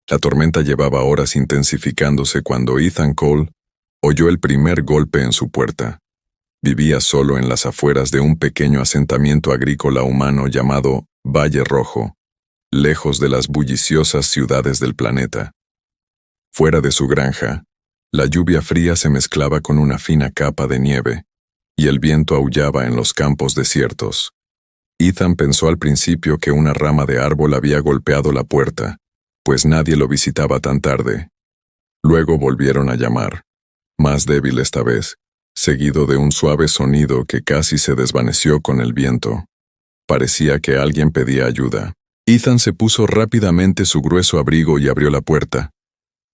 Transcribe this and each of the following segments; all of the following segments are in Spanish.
La tormenta llevaba horas intensificándose cuando Ethan Cole oyó el primer golpe en su puerta. Vivía solo en las afueras de un pequeño asentamiento agrícola humano llamado Valle Rojo, lejos de las bulliciosas ciudades del planeta. Fuera de su granja, la lluvia fría se mezclaba con una fina capa de nieve, y el viento aullaba en los campos desiertos. Ethan pensó al principio que una rama de árbol había golpeado la puerta, pues nadie lo visitaba tan tarde. Luego volvieron a llamar, más débil esta vez, seguido de un suave sonido que casi se desvaneció con el viento. Parecía que alguien pedía ayuda. Ethan se puso rápidamente su grueso abrigo y abrió la puerta,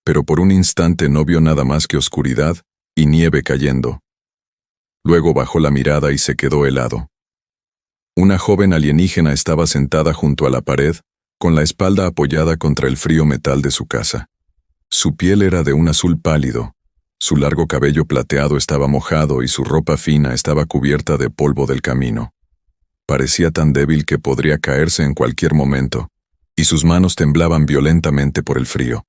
pero por un instante no vio nada más que oscuridad y nieve cayendo. Luego bajó la mirada y se quedó helado. Una joven alienígena estaba sentada junto a la pared, con la espalda apoyada contra el frío metal de su casa. Su piel era de un azul pálido, su largo cabello plateado estaba mojado y su ropa fina estaba cubierta de polvo del camino. Parecía tan débil que podría caerse en cualquier momento, y sus manos temblaban violentamente por el frío.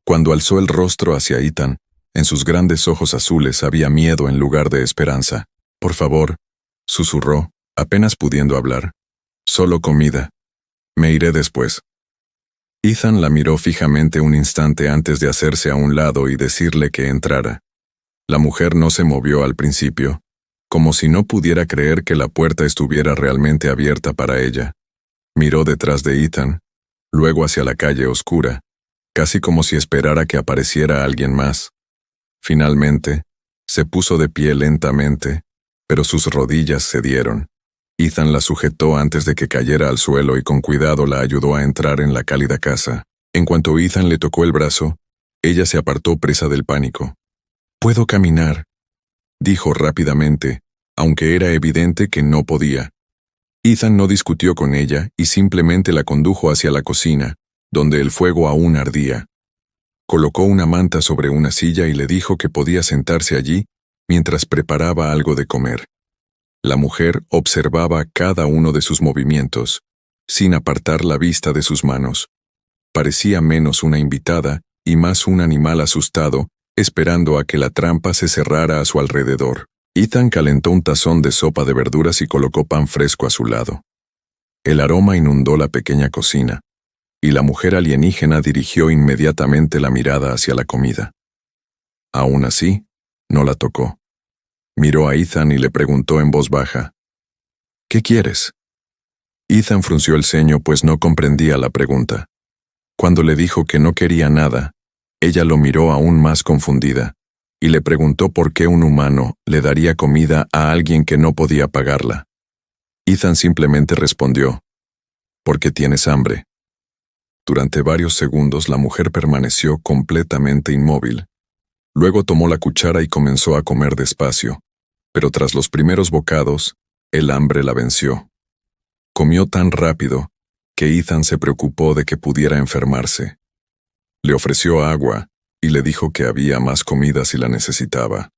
Cuando alzó el rostro hacia Ethan, en sus grandes ojos azules había miedo en lugar de esperanza. «Por favor», susurró, apenas pudiendo hablar. «Solo comida. Me iré después». Ethan la miró fijamente un instante antes de hacerse a un lado y decirle que entrara. La mujer no se movió al principio, como si no pudiera creer que la puerta estuviera realmente abierta para ella. Miró detrás de Ethan, luego hacia la calle oscura, casi como si esperara que apareciera alguien más. Finalmente, se puso de pie lentamente, pero sus rodillas cedieron. Ethan la sujetó antes de que cayera al suelo y con cuidado la ayudó a entrar en la cálida casa. En cuanto Ethan le tocó el brazo, ella se apartó presa del pánico. «Puedo caminar», dijo rápidamente, aunque era evidente que no podía. Ethan no discutió con ella y simplemente la condujo hacia la cocina, donde el fuego aún ardía. Colocó una manta sobre una silla y le dijo que podía sentarse allí mientras preparaba algo de comer. La mujer observaba cada uno de sus movimientos, sin apartar la vista de sus manos. Parecía menos una invitada y más un animal asustado, esperando a que la trampa se cerrara a su alrededor. Ethan calentó un tazón de sopa de verduras y colocó pan fresco a su lado. El aroma inundó la pequeña cocina, y la mujer alienígena dirigió inmediatamente la mirada hacia la comida. Aún así, no la tocó. Miró a Ethan y le preguntó en voz baja, «¿Qué quieres?». Ethan frunció el ceño pues no comprendía la pregunta. Cuando le dijo que no quería nada, ella lo miró aún más confundida, y le preguntó por qué un humano le daría comida a alguien que no podía pagarla. Ethan simplemente respondió, «Porque tienes hambre». Durante varios segundos la mujer permaneció completamente inmóvil. Luego tomó la cuchara y comenzó a comer despacio, pero tras los primeros bocados, el hambre la venció. Comió tan rápido que Ethan se preocupó de que pudiera enfermarse. Le ofreció agua y le dijo que había más comida si la necesitaba.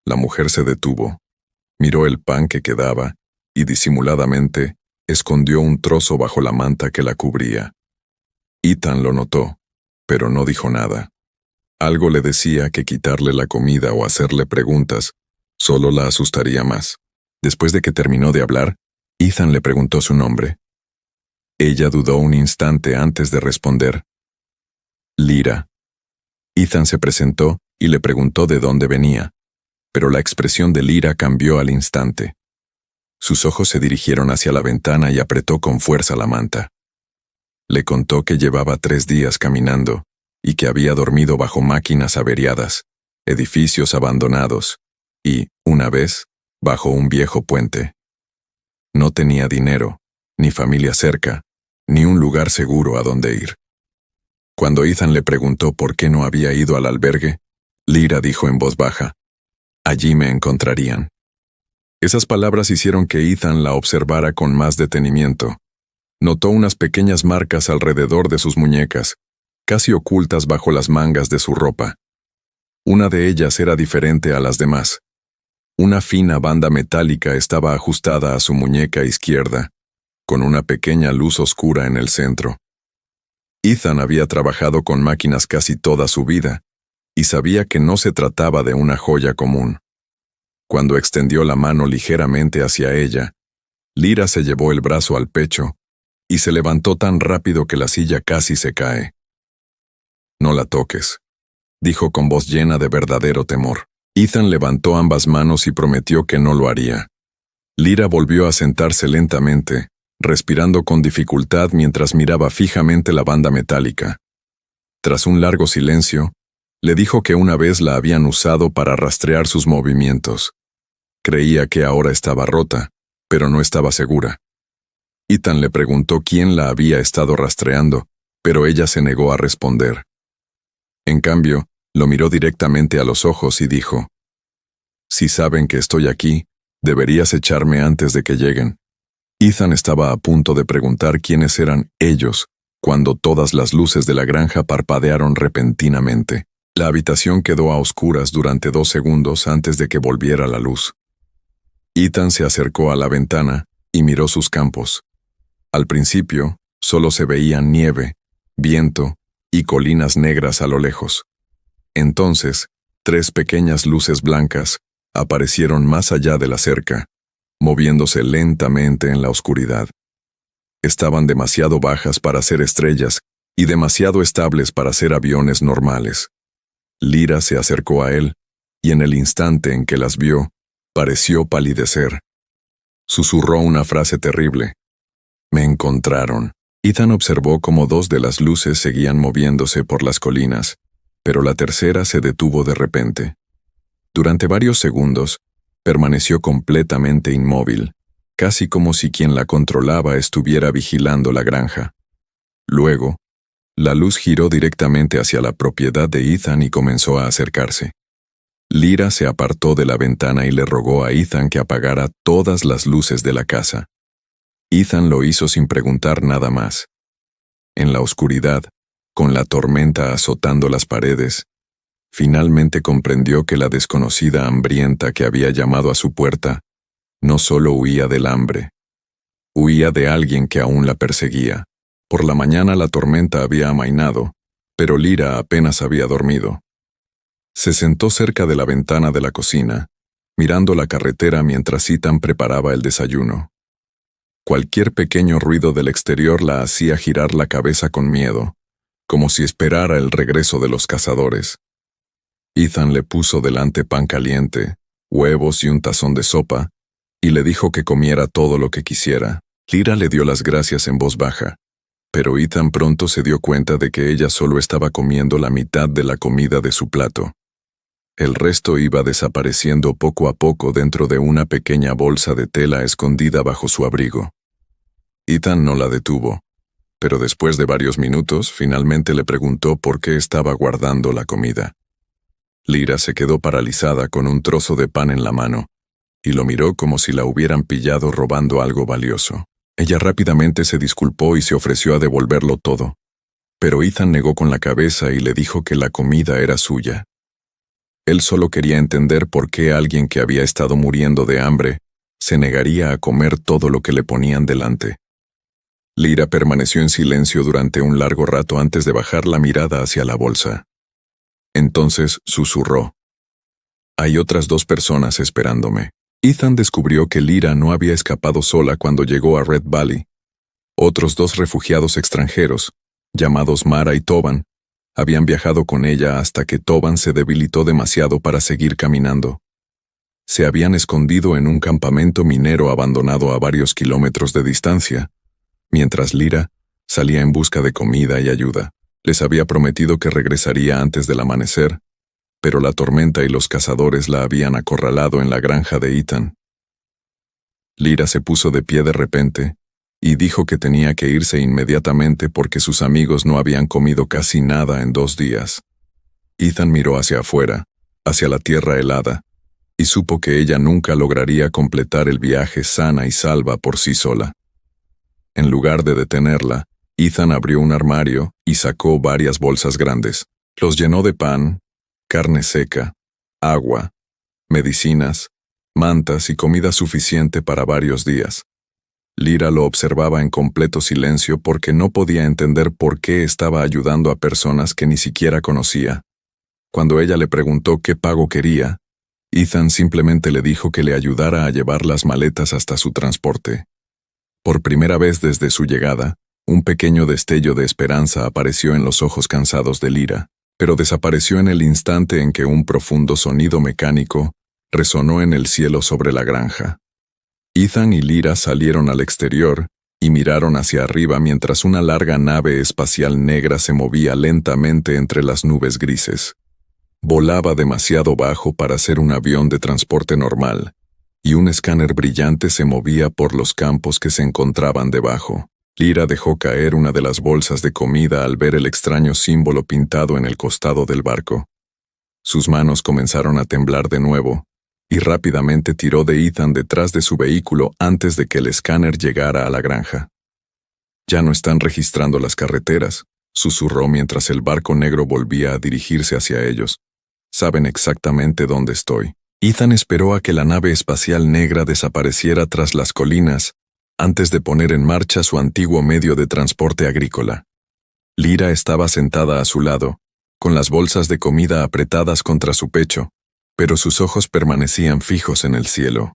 La mujer se detuvo, miró el pan que quedaba y disimuladamente escondió un trozo bajo la manta que la cubría. Ethan lo notó, pero no dijo nada. Algo le decía que quitarle la comida o hacerle preguntas solo la asustaría más. Después de que terminó de hablar, Ethan le preguntó su nombre. Ella dudó un instante antes de responder. «Lyra». Ethan se presentó y le preguntó de dónde venía, pero la expresión de Lyra cambió al instante. Sus ojos se dirigieron hacia la ventana y apretó con fuerza la manta. Le contó que llevaba 3 días caminando y que había dormido bajo máquinas averiadas, edificios abandonados y, una vez, bajo un viejo puente. No tenía dinero, ni familia cerca, ni un lugar seguro a donde ir. Cuando Ethan le preguntó por qué no había ido al albergue, Lyra dijo en voz baja, «Allí me encontrarían». Esas palabras hicieron que Ethan la observara con más detenimiento. Notó unas pequeñas marcas alrededor de sus muñecas, casi ocultas bajo las mangas de su ropa. Una de ellas era diferente a las demás. Una fina banda metálica estaba ajustada a su muñeca izquierda, con una pequeña luz oscura en el centro. Ethan había trabajado con máquinas casi toda su vida, y sabía que no se trataba de una joya común. Cuando extendió la mano ligeramente hacia ella, Lyra se llevó el brazo al pecho y se levantó tan rápido que la silla casi se cae. «No la toques», dijo con voz llena de verdadero temor. Ethan levantó ambas manos y prometió que no lo haría. Lyra volvió a sentarse lentamente, respirando con dificultad mientras miraba fijamente la banda metálica. Tras un largo silencio, le dijo que una vez la habían usado para rastrear sus movimientos. Creía que ahora estaba rota, pero no estaba segura. Ethan le preguntó quién la había estado rastreando, pero ella se negó a responder. En cambio, lo miró directamente a los ojos y dijo: «Si saben que estoy aquí, deberías echarme antes de que lleguen». Ethan estaba a punto de preguntar quiénes eran ellos, cuando todas las luces de la granja parpadearon repentinamente. La habitación quedó a oscuras durante 2 segundos antes de que volviera la luz. Ethan se acercó a la ventana y miró sus campos. Al principio, solo se veían nieve, viento y colinas negras a lo lejos. Entonces, 3 pequeñas luces blancas aparecieron más allá de la cerca, moviéndose lentamente en la oscuridad. Estaban demasiado bajas para ser estrellas y demasiado estables para ser aviones normales. Lyra se acercó a él, y en el instante en que las vio, pareció palidecer. Susurró una frase terrible: «Me encontraron». Ethan observó cómo 2 de las luces seguían moviéndose por las colinas, pero la tercera se detuvo de repente. Durante varios segundos, permaneció completamente inmóvil, casi como si quien la controlaba estuviera vigilando la granja. Luego, la luz giró directamente hacia la propiedad de Ethan y comenzó a acercarse. Lyra se apartó de la ventana y le rogó a Ethan que apagara todas las luces de la casa. Ethan lo hizo sin preguntar nada más. En la oscuridad, con la tormenta azotando las paredes, finalmente comprendió que la desconocida hambrienta que había llamado a su puerta no solo huía del hambre, huía de alguien que aún la perseguía. Por la mañana la tormenta había amainado, pero Lyra apenas había dormido. Se sentó cerca de la ventana de la cocina, mirando la carretera mientras Ethan preparaba el desayuno. Cualquier pequeño ruido del exterior la hacía girar la cabeza con miedo, como si esperara el regreso de los cazadores. Ethan le puso delante pan caliente, huevos y un tazón de sopa, y le dijo que comiera todo lo que quisiera. Lyra le dio las gracias en voz baja, pero Ethan pronto se dio cuenta de que ella solo estaba comiendo la mitad de la comida de su plato. El resto iba desapareciendo poco a poco dentro de una pequeña bolsa de tela escondida bajo su abrigo. Ethan no la detuvo, pero después de varios minutos finalmente le preguntó por qué estaba guardando la comida. Lyra se quedó paralizada con un trozo de pan en la mano, y lo miró como si la hubieran pillado robando algo valioso. Ella rápidamente se disculpó y se ofreció a devolverlo todo, pero Ethan negó con la cabeza y le dijo que la comida era suya. Él solo quería entender por qué alguien que había estado muriendo de hambre se negaría a comer todo lo que le ponían delante. Lyra permaneció en silencio durante un largo rato antes de bajar la mirada hacia la bolsa. Entonces susurró: «Hay otras 2 personas esperándome». Ethan descubrió que Lyra no había escapado sola cuando llegó a Red Valley. Otros 2 refugiados extranjeros, llamados Mara y Toban, habían viajado con ella hasta que Toban se debilitó demasiado para seguir caminando. Se habían escondido en un campamento minero abandonado a varios kilómetros de distancia, mientras Lyra salía en busca de comida y ayuda. Les había prometido que regresaría antes del amanecer, pero la tormenta y los cazadores la habían acorralado en la granja de Ethan. Lyra se puso de pie de repente y dijo que tenía que irse inmediatamente porque sus amigos no habían comido casi nada en 2 días. Ethan miró hacia afuera, hacia la tierra helada, y supo que ella nunca lograría completar el viaje sana y salva por sí sola. En lugar de detenerla, Ethan abrió un armario y sacó varias bolsas grandes. Los llenó de pan, carne seca, agua, medicinas, mantas y comida suficiente para varios días. Lyra lo observaba en completo silencio porque no podía entender por qué estaba ayudando a personas que ni siquiera conocía. Cuando ella le preguntó qué pago quería, Ethan simplemente le dijo que le ayudara a llevar las maletas hasta su transporte. Por primera vez desde su llegada, un pequeño destello de esperanza apareció en los ojos cansados de Lyra, pero desapareció en el instante en que un profundo sonido mecánico resonó en el cielo sobre la granja. Ethan y Lyra salieron al exterior y miraron hacia arriba mientras una larga nave espacial negra se movía lentamente entre las nubes grises. Volaba demasiado bajo para ser un avión de transporte normal, y un escáner brillante se movía por los campos que se encontraban debajo. Lyra dejó caer una de las bolsas de comida al ver el extraño símbolo pintado en el costado del barco. Sus manos comenzaron a temblar de nuevo, y rápidamente tiró de Ethan detrás de su vehículo antes de que el escáner llegara a la granja. «Ya no están registrando las carreteras», susurró mientras el barco negro volvía a dirigirse hacia ellos. «Saben exactamente dónde estoy». Ethan esperó a que la nave espacial negra desapareciera tras las colinas antes de poner en marcha su antiguo medio de transporte agrícola. Lyra estaba sentada a su lado, con las bolsas de comida apretadas contra su pecho, pero sus ojos permanecían fijos en el cielo.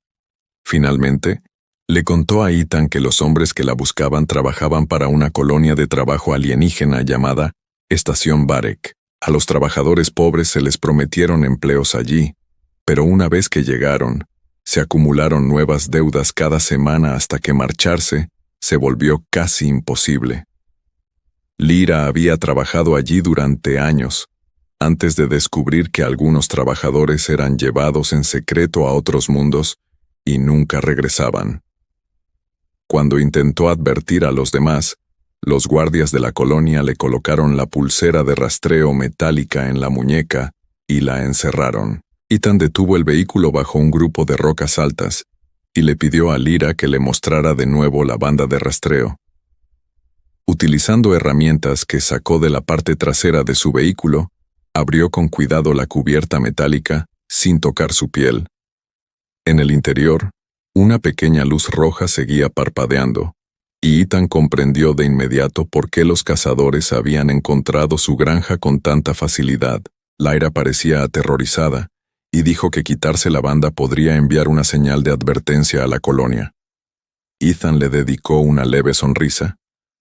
Finalmente, le contó a Ethan que los hombres que la buscaban trabajaban para una colonia de trabajo alienígena llamada Estación Varek. A los trabajadores pobres se les prometieron empleos allí, pero una vez que llegaron, se acumularon nuevas deudas cada semana hasta que marcharse se volvió casi imposible. Lyra había trabajado allí durante años, antes de descubrir que algunos trabajadores eran llevados en secreto a otros mundos y nunca regresaban. Cuando intentó advertir a los demás, los guardias de la colonia le colocaron la pulsera de rastreo metálica en la muñeca y la encerraron. Ethan detuvo el vehículo bajo un grupo de rocas altas y le pidió a Lyra que le mostrara de nuevo la banda de rastreo. Utilizando herramientas que sacó de la parte trasera de su vehículo, abrió con cuidado la cubierta metálica sin tocar su piel. En el interior, una pequeña luz roja seguía parpadeando, y Ethan comprendió de inmediato por qué los cazadores habían encontrado su granja con tanta facilidad. Lyra parecía aterrorizada, y dijo que quitarse la banda podría enviar una señal de advertencia a la colonia. Ethan le dedicó una leve sonrisa,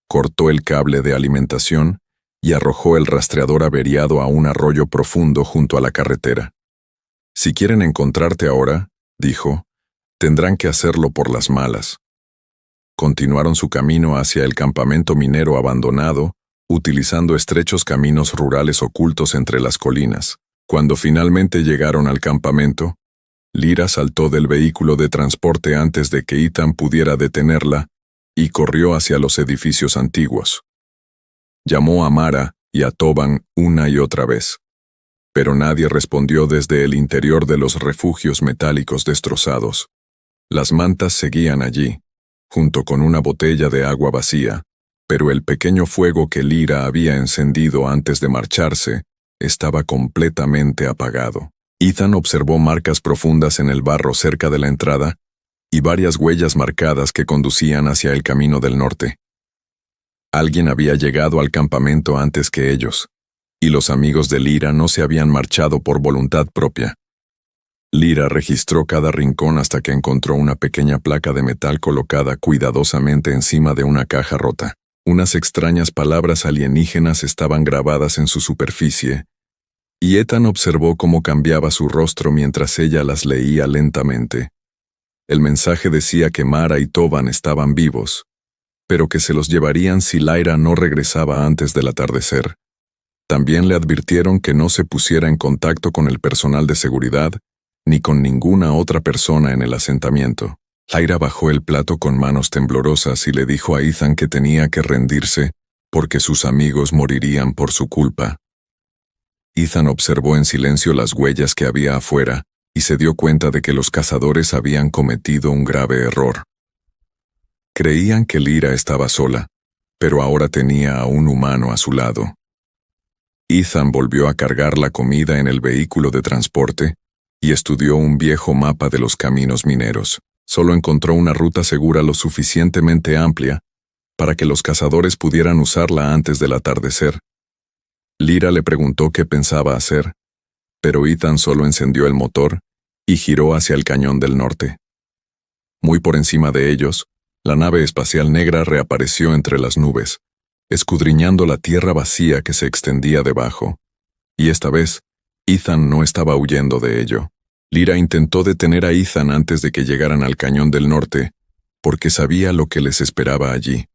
cortó el cable de alimentación y arrojó el rastreador averiado a un arroyo profundo junto a la carretera. «Si quieren encontrarte ahora», dijo, «tendrán que hacerlo por las malas». Continuaron su camino hacia el campamento minero abandonado, utilizando estrechos caminos rurales ocultos entre las colinas. Cuando finalmente llegaron al campamento, Lyra saltó del vehículo de transporte antes de que Ethan pudiera detenerla y corrió hacia los edificios antiguos. Llamó a Mara y a Toban una y otra vez, pero nadie respondió desde el interior de los refugios metálicos destrozados. Las mantas seguían allí, junto con una botella de agua vacía, pero el pequeño fuego que Lyra había encendido antes de marcharse estaba completamente apagado. Ethan observó marcas profundas en el barro cerca de la entrada y varias huellas marcadas que conducían hacia el camino del norte. Alguien había llegado al campamento antes que ellos, y los amigos de Lyra no se habían marchado por voluntad propia. Lyra registró cada rincón hasta que encontró una pequeña placa de metal colocada cuidadosamente encima de una caja rota. Unas extrañas palabras alienígenas estaban grabadas en su superficie, y Ethan observó cómo cambiaba su rostro mientras ella las leía lentamente. El mensaje decía que Mara y Toban estaban vivos, pero que se los llevarían si Lyra no regresaba antes del atardecer. También le advirtieron que no se pusiera en contacto con el personal de seguridad ni con ninguna otra persona en el asentamiento. Lyra bajó el plato con manos temblorosas y le dijo a Ethan que tenía que rendirse porque sus amigos morirían por su culpa. Ethan observó en silencio las huellas que había afuera y se dio cuenta de que los cazadores habían cometido un grave error. Creían que Lyra estaba sola, pero ahora tenía a un humano a su lado. Ethan volvió a cargar la comida en el vehículo de transporte y estudió un viejo mapa de los caminos mineros. Solo encontró una ruta segura lo suficientemente amplia para que los cazadores pudieran usarla antes del atardecer. Lyra le preguntó qué pensaba hacer, pero Ethan solo encendió el motor y giró hacia el cañón del norte. Muy por encima de ellos, la nave espacial negra reapareció entre las nubes, escudriñando la tierra vacía que se extendía debajo. Y esta vez, Ethan no estaba huyendo de ello. Lyra intentó detener a Ethan antes de que llegaran al cañón del norte, porque sabía lo que les esperaba allí.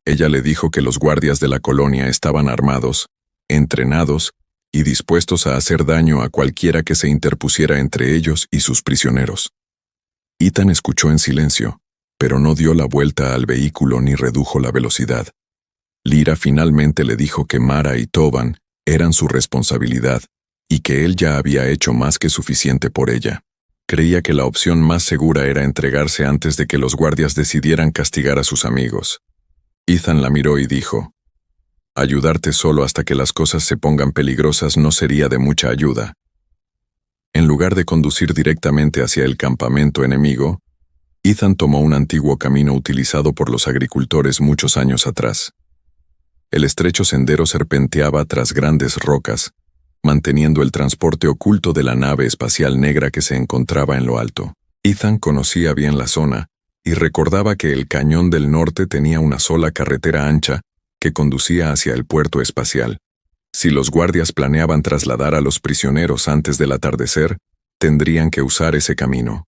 Ella le dijo que los guardias de la colonia estaban armados, entrenados y dispuestos a hacer daño a cualquiera que se interpusiera entre ellos y sus prisioneros. Ethan escuchó en silencio, pero no dio la vuelta al vehículo ni redujo la velocidad. Lyra finalmente le dijo que Mara y Toban eran su responsabilidad y que él ya había hecho más que suficiente por ella. Creía que la opción más segura era entregarse antes de que los guardias decidieran castigar a sus amigos. Ethan la miró y dijo: «Ayudarte solo hasta que las cosas se pongan peligrosas no sería de mucha ayuda». En lugar de conducir directamente hacia el campamento enemigo, Ethan tomó un antiguo camino utilizado por los agricultores muchos años atrás. El estrecho sendero serpenteaba tras grandes rocas, manteniendo el transporte oculto de la nave espacial negra que se encontraba en lo alto. Ethan conocía bien la zona y recordaba que el cañón del norte tenía una sola carretera ancha que conducía hacia el puerto espacial. Si los guardias planeaban trasladar a los prisioneros antes del atardecer, tendrían que usar ese camino.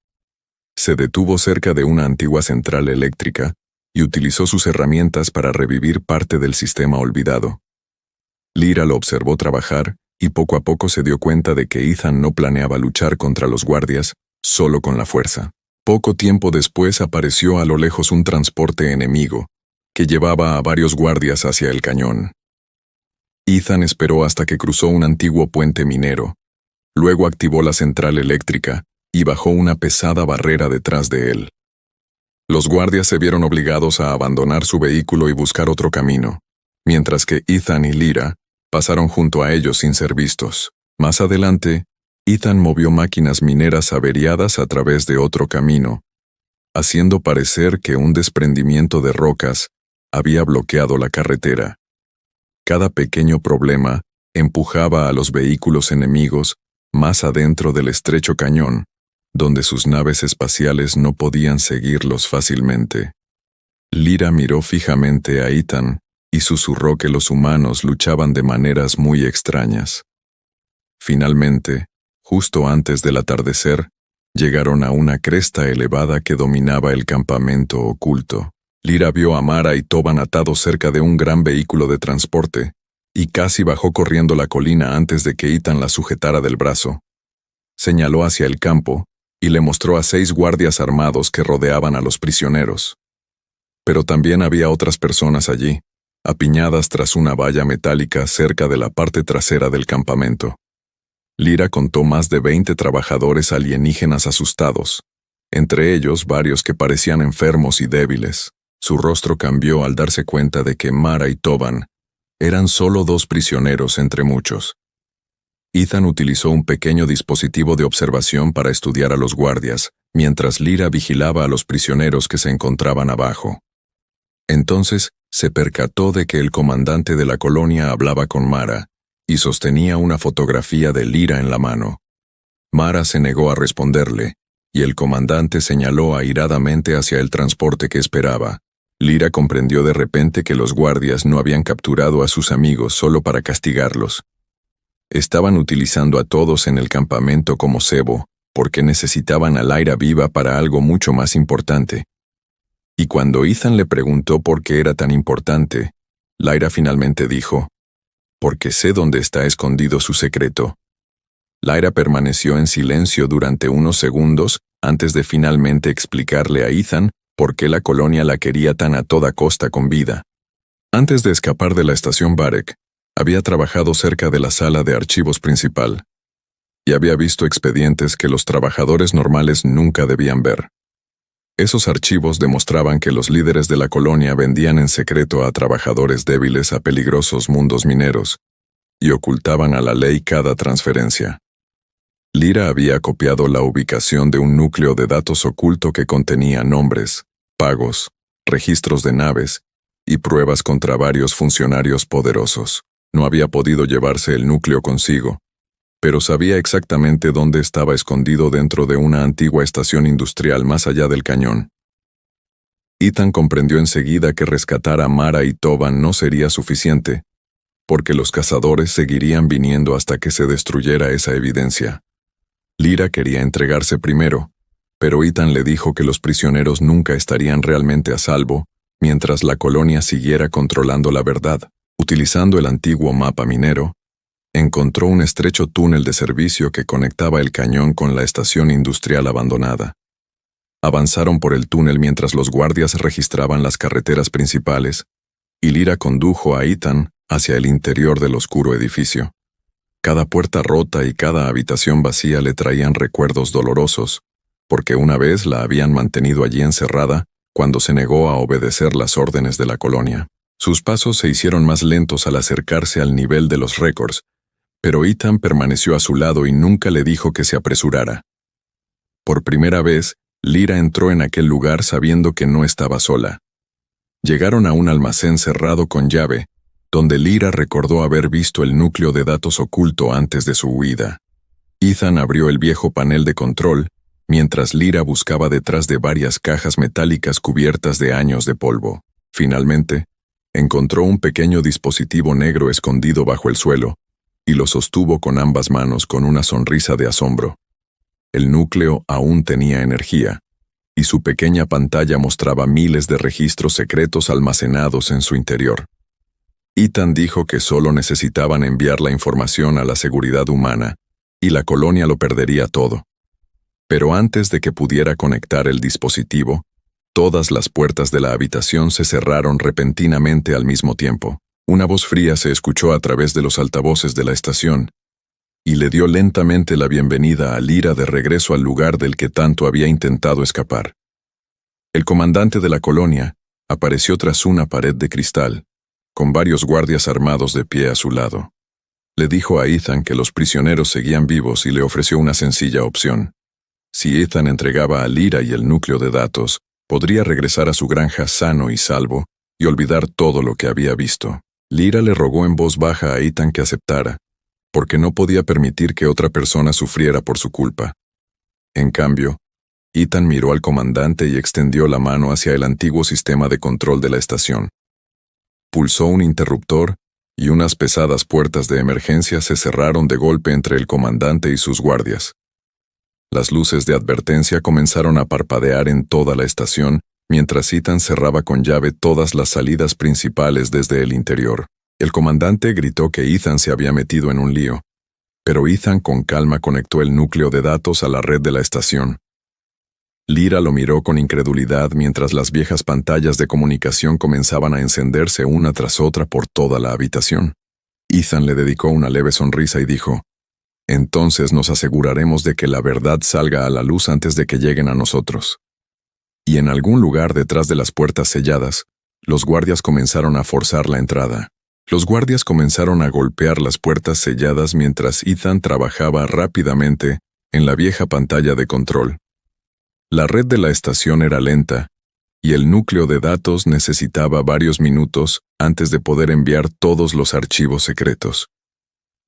Se detuvo cerca de una antigua central eléctrica y utilizó sus herramientas para revivir parte del sistema olvidado. Lyra lo observó trabajar y poco a poco se dio cuenta de que Ethan no planeaba luchar contra los guardias solo con la fuerza. Poco tiempo después apareció a lo lejos un transporte enemigo que llevaba a varios guardias hacia el cañón. Ethan esperó hasta que cruzó un antiguo puente minero. Luego activó la central eléctrica y bajó una pesada barrera detrás de él. Los guardias se vieron obligados a abandonar su vehículo y buscar otro camino, mientras que Ethan y Lyra pasaron junto a ellos sin ser vistos. Más adelante, Ethan movió máquinas mineras averiadas a través de otro camino, haciendo parecer que un desprendimiento de rocas había bloqueado la carretera. Cada pequeño problema empujaba a los vehículos enemigos más adentro del estrecho cañón, donde sus naves espaciales no podían seguirlos fácilmente. Lyra miró fijamente a Ethan y susurró que los humanos luchaban de maneras muy extrañas. Finalmente, justo antes del atardecer, llegaron a una cresta elevada que dominaba el campamento oculto. Lyra vio a Mara y Toban atados cerca de un gran vehículo de transporte, y casi bajó corriendo la colina antes de que Ethan la sujetara del brazo. Señaló hacia el campo y le mostró a 6 guardias armados que rodeaban a los prisioneros. Pero también había otras personas allí, apiñadas tras una valla metálica cerca de la parte trasera del campamento. Lyra contó más de 20 trabajadores alienígenas asustados, entre ellos varios que parecían enfermos y débiles. Su rostro cambió al darse cuenta de que Mara y Toban eran solo 2 prisioneros entre muchos. Ethan utilizó un pequeño dispositivo de observación para estudiar a los guardias, mientras Lyra vigilaba a los prisioneros que se encontraban abajo. Entonces, se percató de que el comandante de la colonia hablaba con Mara y sostenía una fotografía de Lyra en la mano. Mara se negó a responderle, y el comandante señaló airadamente hacia el transporte que esperaba. Lyra comprendió de repente que los guardias no habían capturado a sus amigos solo para castigarlos. Estaban utilizando a todos en el campamento como cebo, porque necesitaban a Lyra viva para algo mucho más importante. Y cuando Ethan le preguntó por qué era tan importante, Lyra finalmente dijo: «Porque sé dónde está escondido su secreto». Lyra permaneció en silencio durante unos segundos antes de finalmente explicarle a Ethan por qué la colonia la quería tan a toda costa con vida. Antes de escapar de la estación Varek, había trabajado cerca de la sala de archivos principal, y había visto expedientes que los trabajadores normales nunca debían ver. Esos archivos demostraban que los líderes de la colonia vendían en secreto a trabajadores débiles a peligrosos mundos mineros, y ocultaban a la ley cada transferencia. Lyra había copiado la ubicación de un núcleo de datos oculto que contenía nombres, pagos, registros de naves y pruebas contra varios funcionarios poderosos. No había podido llevarse el núcleo consigo, pero sabía exactamente dónde estaba escondido dentro de una antigua estación industrial más allá del cañón. Ethan comprendió enseguida que rescatar a Mara y Toban no sería suficiente, porque los cazadores seguirían viniendo hasta que se destruyera esa evidencia. Lyra quería entregarse primero, pero Ethan le dijo que los prisioneros nunca estarían realmente a salvo mientras la colonia siguiera controlando la verdad. Utilizando el antiguo mapa minero, encontró un estrecho túnel de servicio que conectaba el cañón con la estación industrial abandonada. Avanzaron por el túnel mientras los guardias registraban las carreteras principales, y Lyra condujo a Ethan hacia el interior del oscuro edificio. Cada puerta rota y cada habitación vacía le traían recuerdos dolorosos, porque una vez la habían mantenido allí encerrada cuando se negó a obedecer las órdenes de la colonia. Sus pasos se hicieron más lentos al acercarse al nivel de los récords, pero Ethan permaneció a su lado y nunca le dijo que se apresurara. Por primera vez, Lyra entró en aquel lugar sabiendo que no estaba sola. Llegaron a un almacén cerrado con llave, donde Lyra recordó haber visto el núcleo de datos oculto antes de su huida. Ethan abrió el viejo panel de control, mientras Lyra buscaba detrás de varias cajas metálicas cubiertas de años de polvo. Finalmente, encontró un pequeño dispositivo negro escondido bajo el suelo, y lo sostuvo con ambas manos con una sonrisa de asombro. El núcleo aún tenía energía, y su pequeña pantalla mostraba miles de registros secretos almacenados en su interior. Ethan dijo que solo necesitaban enviar la información a la seguridad humana, y la colonia lo perdería todo. Pero antes de que pudiera conectar el dispositivo, todas las puertas de la habitación se cerraron repentinamente al mismo tiempo. Una voz fría se escuchó a través de los altavoces de la estación, y le dio lentamente la bienvenida a Lyra de regreso al lugar del que tanto había intentado escapar. El comandante de la colonia apareció tras una pared de cristal, con varios guardias armados de pie a su lado. Le dijo a Ethan que los prisioneros seguían vivos y le ofreció una sencilla opción. Si Ethan entregaba a Lyra y el núcleo de datos, podría regresar a su granja sano y salvo y olvidar todo lo que había visto. Lyra le rogó en voz baja a Ethan que aceptara, porque no podía permitir que otra persona sufriera por su culpa. En cambio, Ethan miró al comandante y extendió la mano hacia el antiguo sistema de control de la estación. Pulsó un interruptor y unas pesadas puertas de emergencia se cerraron de golpe entre el comandante y sus guardias. Las luces de advertencia comenzaron a parpadear en toda la estación, mientras Ethan cerraba con llave todas las salidas principales desde el interior. El comandante gritó que Ethan se había metido en un lío, pero Ethan con calma conectó el núcleo de datos a la red de la estación. Lyra lo miró con incredulidad mientras las viejas pantallas de comunicación comenzaban a encenderse una tras otra por toda la habitación. Ethan le dedicó una leve sonrisa y dijo: «Entonces nos aseguraremos de que la verdad salga a la luz antes de que lleguen a nosotros». Y en algún lugar detrás de las puertas selladas, los guardias comenzaron a forzar la entrada. Los guardias comenzaron a golpear las puertas selladas mientras Ethan trabajaba rápidamente en la vieja pantalla de control. La red de la estación era lenta, y el núcleo de datos necesitaba varios minutos antes de poder enviar todos los archivos secretos.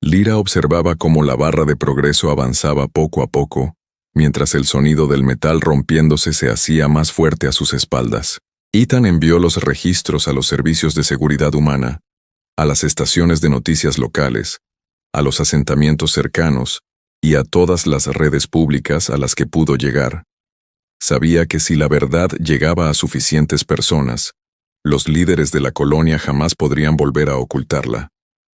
Lyra observaba cómo la barra de progreso avanzaba poco a poco, mientras el sonido del metal rompiéndose se hacía más fuerte a sus espaldas. Ethan envió los registros a los servicios de seguridad humana, a las estaciones de noticias locales, a los asentamientos cercanos y a todas las redes públicas a las que pudo llegar. Sabía que si la verdad llegaba a suficientes personas, los líderes de la colonia jamás podrían volver a ocultarla.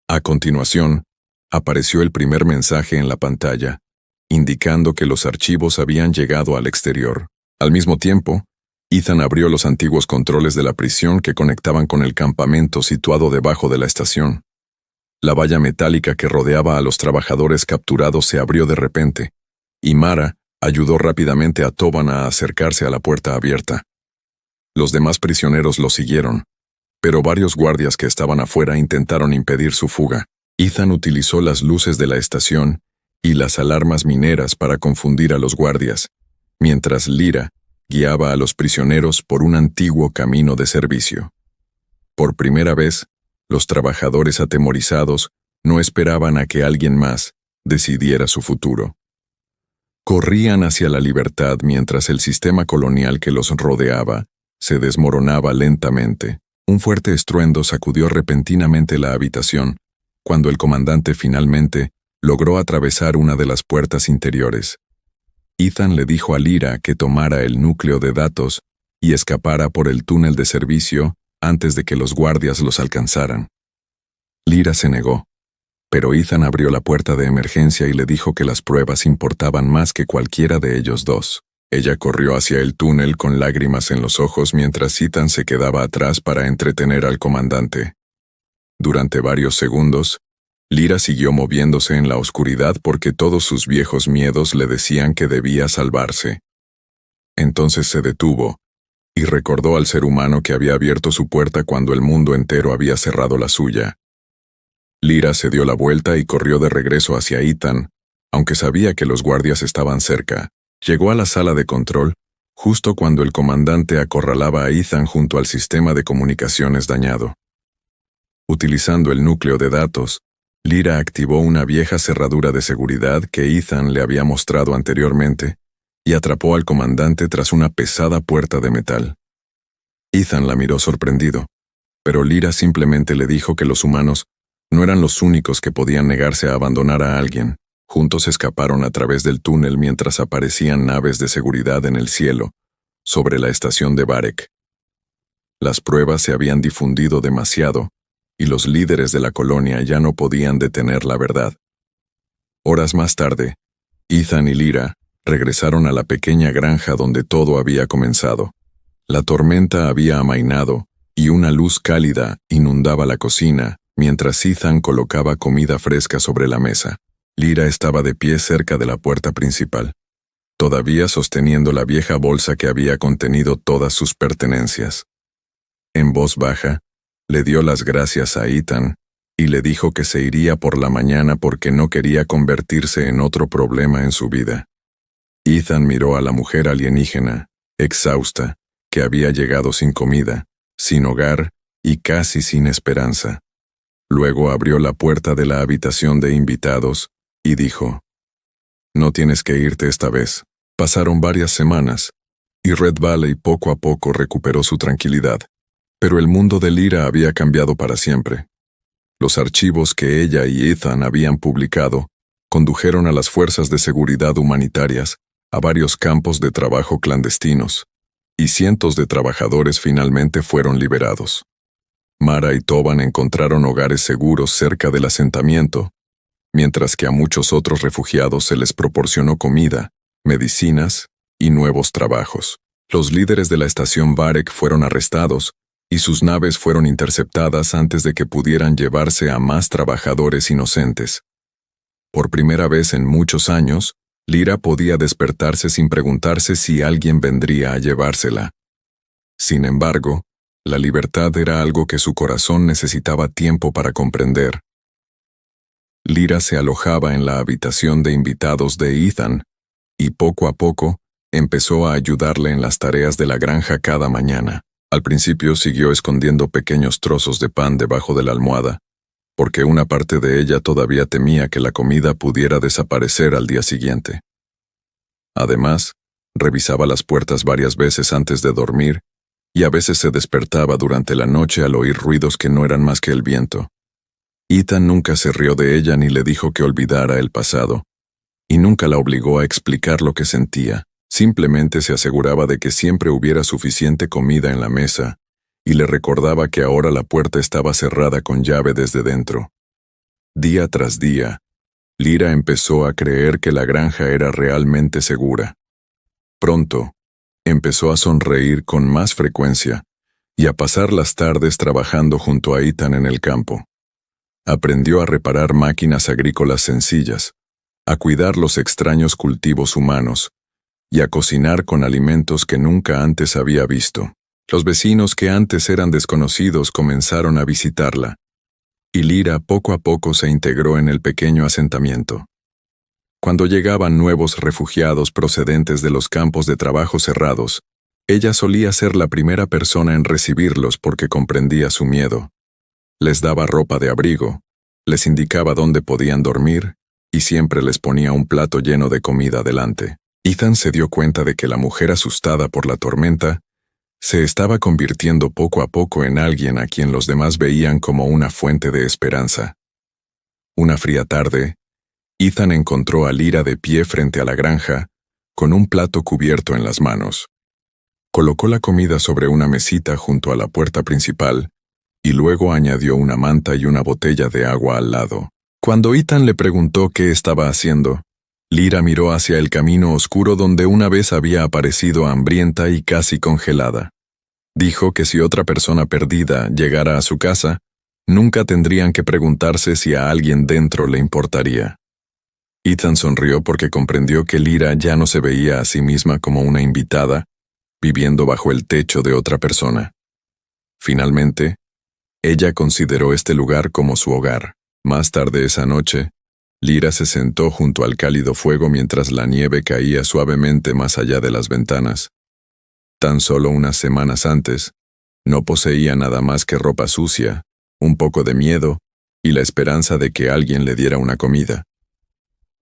A continuación, apareció el primer mensaje en la pantalla, indicando que los archivos habían llegado al exterior. Al mismo tiempo, Ethan abrió los antiguos controles de la prisión que conectaban con el campamento situado debajo de la estación. La valla metálica que rodeaba a los trabajadores capturados se abrió de repente, y Mara ayudó rápidamente a Toban a acercarse a la puerta abierta. Los demás prisioneros lo siguieron, pero varios guardias que estaban afuera intentaron impedir su fuga. Ethan utilizó las luces de la estación y las alarmas mineras para confundir a los guardias, mientras Lyra guiaba a los prisioneros por un antiguo camino de servicio. Por primera vez, los trabajadores atemorizados no esperaban a que alguien más decidiera su futuro. Corrían hacia la libertad mientras el sistema colonial que los rodeaba se desmoronaba lentamente. Un fuerte estruendo sacudió repentinamente la habitación, cuando el comandante finalmente logró atravesar una de las puertas interiores. Ethan le dijo a Lyra que tomara el núcleo de datos y escapara por el túnel de servicio antes de que los guardias los alcanzaran. Lyra se negó, pero Ethan abrió la puerta de emergencia y le dijo que las pruebas importaban más que cualquiera de ellos dos. Ella corrió hacia el túnel con lágrimas en los ojos mientras Ethan se quedaba atrás para entretener al comandante. Durante varios segundos, Lyra siguió moviéndose en la oscuridad porque todos sus viejos miedos le decían que debía salvarse. Entonces se detuvo y recordó al ser humano que había abierto su puerta cuando el mundo entero había cerrado la suya. Lyra se dio la vuelta y corrió de regreso hacia Ethan, aunque sabía que los guardias estaban cerca. Llegó a la sala de control justo cuando el comandante acorralaba a Ethan junto al sistema de comunicaciones dañado. Utilizando el núcleo de datos, Lyra activó una vieja cerradura de seguridad que Ethan le había mostrado anteriormente y atrapó al comandante tras una pesada puerta de metal. Ethan la miró sorprendido, pero Lyra simplemente le dijo que los humanos no eran los únicos que podían negarse a abandonar a alguien. Juntos escaparon a través del túnel mientras aparecían naves de seguridad en el cielo, sobre la estación de Varek. Las pruebas se habían difundido demasiado, y los líderes de la colonia ya no podían detener la verdad. Horas más tarde, Ethan y Lyra regresaron a la pequeña granja donde todo había comenzado. La tormenta había amainado, y una luz cálida inundaba la cocina, mientras Ethan colocaba comida fresca sobre la mesa. Lyra estaba de pie cerca de la puerta principal, todavía sosteniendo la vieja bolsa que había contenido todas sus pertenencias. En voz baja, le dio las gracias a Ethan y le dijo que se iría por la mañana porque no quería convertirse en otro problema en su vida. Ethan miró a la mujer alienígena, exhausta, que había llegado sin comida, sin hogar y casi sin esperanza. Luego abrió la puerta de la habitación de invitados y dijo: «No tienes que irte esta vez». Pasaron varias semanas, y Red Valley poco a poco recuperó su tranquilidad. Pero el mundo de Lyra había cambiado para siempre. Los archivos que ella y Ethan habían publicado condujeron a las fuerzas de seguridad humanitarias a varios campos de trabajo clandestinos, y cientos de trabajadores finalmente fueron liberados. Mara y Toban encontraron hogares seguros cerca del asentamiento, mientras que a muchos otros refugiados se les proporcionó comida, medicinas y nuevos trabajos. Los líderes de la estación Varek fueron arrestados, y sus naves fueron interceptadas antes de que pudieran llevarse a más trabajadores inocentes. Por primera vez en muchos años, Lyra podía despertarse sin preguntarse si alguien vendría a llevársela. Sin embargo, la libertad era algo que su corazón necesitaba tiempo para comprender. Lyra se alojaba en la habitación de invitados de Ethan, y poco a poco empezó a ayudarle en las tareas de la granja cada mañana. Al principio siguió escondiendo pequeños trozos de pan debajo de la almohada, porque una parte de ella todavía temía que la comida pudiera desaparecer al día siguiente. Además, revisaba las puertas varias veces antes de dormir, y a veces se despertaba durante la noche al oír ruidos que no eran más que el viento. Ethan nunca se rió de ella ni le dijo que olvidara el pasado, y nunca la obligó a explicar lo que sentía. Simplemente se aseguraba de que siempre hubiera suficiente comida en la mesa, y le recordaba que ahora la puerta estaba cerrada con llave desde dentro. Día tras día, Lyra empezó a creer que la granja era realmente segura. Pronto, empezó a sonreír con más frecuencia y a pasar las tardes trabajando junto a Ethan en el campo. Aprendió a reparar máquinas agrícolas sencillas, a cuidar los extraños cultivos humanos y a cocinar con alimentos que nunca antes había visto. Los vecinos que antes eran desconocidos comenzaron a visitarla, y Lyra poco a poco se integró en el pequeño asentamiento. Cuando llegaban nuevos refugiados procedentes de los campos de trabajo cerrados, ella solía ser la primera persona en recibirlos porque comprendía su miedo. Les daba ropa de abrigo, les indicaba dónde podían dormir y siempre les ponía un plato lleno de comida delante. Ethan se dio cuenta de que la mujer asustada por la tormenta se estaba convirtiendo poco a poco en alguien a quien los demás veían como una fuente de esperanza. Una fría tarde, Ethan encontró a Lyra de pie frente a la granja, con un plato cubierto en las manos. Colocó la comida sobre una mesita junto a la puerta principal y luego añadió una manta y una botella de agua al lado. Cuando Ethan le preguntó qué estaba haciendo, Lyra miró hacia el camino oscuro donde una vez había aparecido hambrienta y casi congelada. Dijo que si otra persona perdida llegara a su casa, nunca tendrían que preguntarse si a alguien dentro le importaría. Ethan sonrió porque comprendió que Lyra ya no se veía a sí misma como una invitada, viviendo bajo el techo de otra persona. Finalmente, ella consideró este lugar como su hogar. Más tarde esa noche, Lyra se sentó junto al cálido fuego mientras la nieve caía suavemente más allá de las ventanas. Tan solo unas semanas antes, no poseía nada más que ropa sucia, un poco de miedo y la esperanza de que alguien le diera una comida.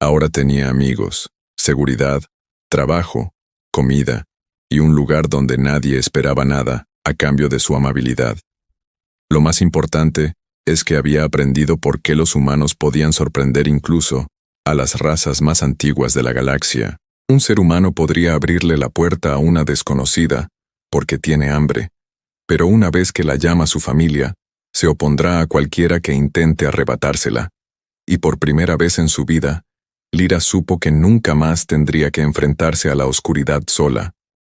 Ahora tenía amigos, seguridad, trabajo, comida y un lugar donde nadie esperaba nada a cambio de su amabilidad. Lo más importante es que había aprendido por qué los humanos podían sorprender incluso a las razas más antiguas de la galaxia. Un ser humano podría abrirle la puerta a una desconocida porque tiene hambre, pero una vez que la llama su familia, se opondrá a cualquiera que intente arrebatársela. Y por primera vez en su vida, Lyra supo que nunca más tendría que enfrentarse a la oscuridad sola,